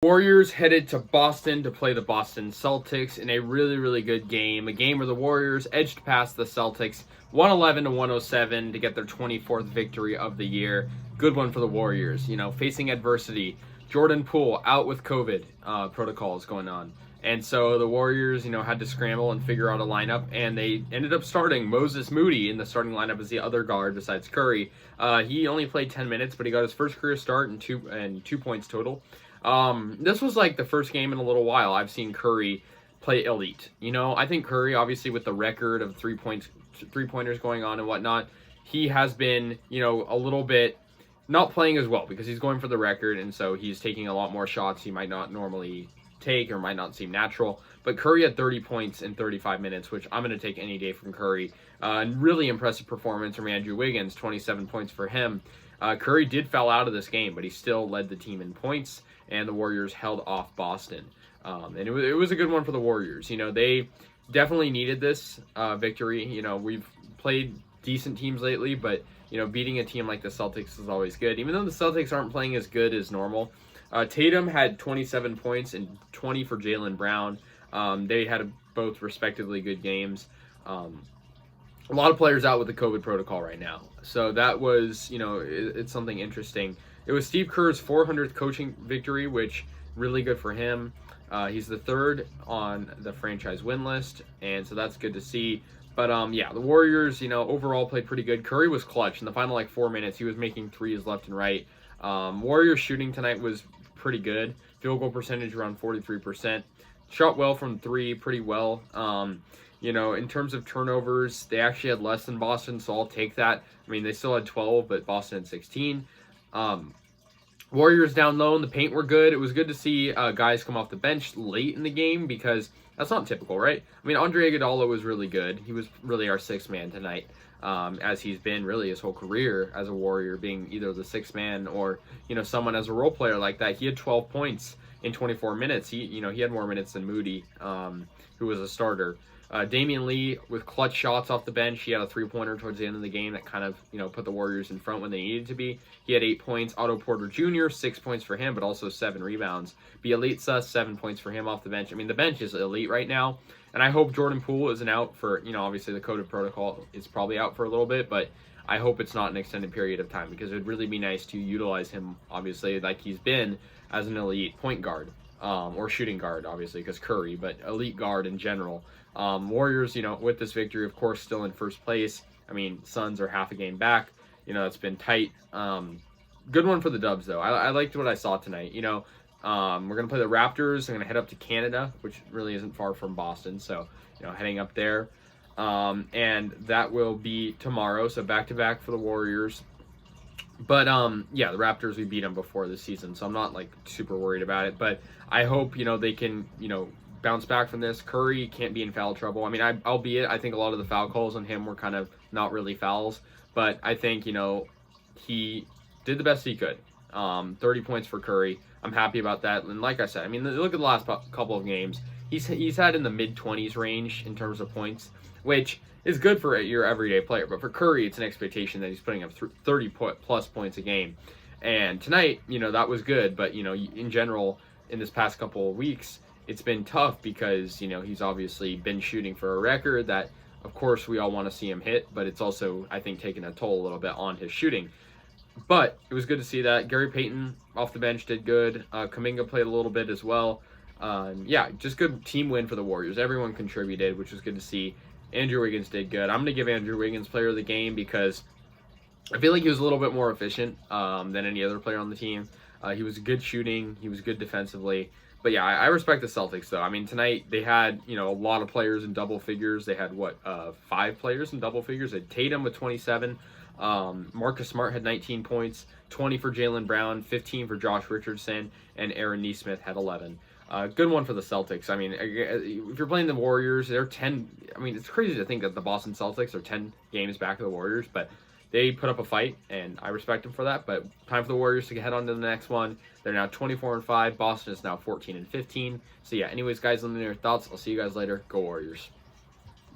Warriors headed to Boston to play the Boston Celtics in a really, really good game. A game where the Warriors edged past the Celtics 111 to 107 to get their 24th victory of the year. Good one for the Warriors. Facing adversity. Jordan Poole out with COVID protocols going on. And so the Warriors, had to scramble and figure out a lineup, and they ended up starting Moody in the starting lineup as the other guard besides Curry. He only played 10 minutes, but he got his first career start and 2 points total. This was like the first game in a little while I've seen Curry play elite. I think Curry, obviously with the record of 3-pointers going on and whatnot, he has been, a little bit not playing as well because he's going for the record, and so he's taking a lot more shots he might not normally take or might not seem natural. But Curry had 30 points in 35 minutes, which I'm going to take any day from Curry. Really impressive performance from Andrew Wiggins, 27 points for him. Curry did foul out of this game, but he still led the team in points, and the Warriors held off Boston. And it was a good one for the Warriors. They definitely needed this victory. We've played decent teams lately, but, beating a team like the Celtics is always good. Even though the Celtics aren't playing as good as normal. Tatum had 27 points and 20 for Jaylen Brown. They had both respectively good games. A lot of players out with the COVID protocol right now. So that was, it's something interesting. It was Steve Kerr's 400th coaching victory, which really good for him. He's the third on the franchise win list, and so that's good to see. But, the Warriors, overall played pretty good. Curry was clutch. In the final, 4 minutes, he was making threes left and right. Warriors shooting tonight was pretty good. Field goal percentage around 43%. Shot well from three, pretty well. In terms of turnovers, they actually had less than Boston, so I'll take that. I mean, they still had 12, but Boston had 16. Warriors down low in the paint were good. It was good to see guys come off the bench late in the game because that's not typical, right? I mean, Andre Iguodala was really good. He was really our sixth man tonight, as he's been really his whole career as a Warrior, being either the sixth man or, someone as a role player like that. He had 12 points in 24 minutes. He had more minutes than Moody, who was a starter. Damian Lee with clutch shots off the bench. He had a three-pointer towards the end of the game that kind of, put the Warriors in front when they needed to be. He had 8 points. Otto Porter Jr., 6 points for him, but also 7 rebounds. Bielitsa, 7 points for him off the bench. I mean, the bench is elite right now, and I hope Jordan Poole isn't out for, obviously the COVID protocol is probably out for a little bit, but I hope it's not an extended period of time because it would really be nice to utilize him, obviously, like he's been as an elite point guard. Or shooting guard, obviously, because Curry, but elite guard in general. Warriors, with this victory, of course, still in first place. I mean, Suns are half a game back. It's been tight. Good one for the Dubs, though. I liked what I saw tonight. We're going to play the Raptors. They're going to head up to Canada, which really isn't far from Boston. So, heading up there. And that will be tomorrow. So back-to-back for the Warriors. But, the Raptors, we beat them before this season, so I'm not, super worried about it. But I hope, they can, bounce back from this. Curry can't be in foul trouble. I mean, albeit, I think a lot of the foul calls on him were kind of not really fouls. But I think, he did the best he could. 30 points for Curry. I'm happy about that. And like I said, I mean, look at the last couple of games. He's had in the mid-20s range in terms of points, which is good for your everyday player. But for Curry, it's an expectation that he's putting up 30-plus points a game. And tonight, that was good. But, in general, in this past couple of weeks, it's been tough because, he's obviously been shooting for a record that, of course, we all want to see him hit. But it's also, I think, taken a toll a little bit on his shooting. But it was good to see that. Gary Payton off the bench did good. Kuminga played a little bit as well. Just good team win for the Warriors. Everyone contributed, which was good to see. Andrew Wiggins did good. I'm going to give Andrew Wiggins player of the game because I feel like he was a little bit more efficient than any other player on the team. He was good shooting. He was good defensively. But yeah, I respect the Celtics though. I mean, tonight they had, a lot of players in double figures. They had 5 players in double figures. They had Tatum with 27. Marcus Smart had 19 points, 20 for Jaylen Brown, 15 for Josh Richardson, and Aaron Nesmith had 11. Good one for the Celtics. I mean, if you're playing the Warriors, they're 10. I mean, it's crazy to think that the Boston Celtics are 10 games back of the Warriors, but they put up a fight, and I respect them for that. But time for the Warriors to head on to the next one. They're now 24-5. Boston is now 14-15. So yeah, anyways, guys, let me know your thoughts. I'll see you guys later. Go Warriors.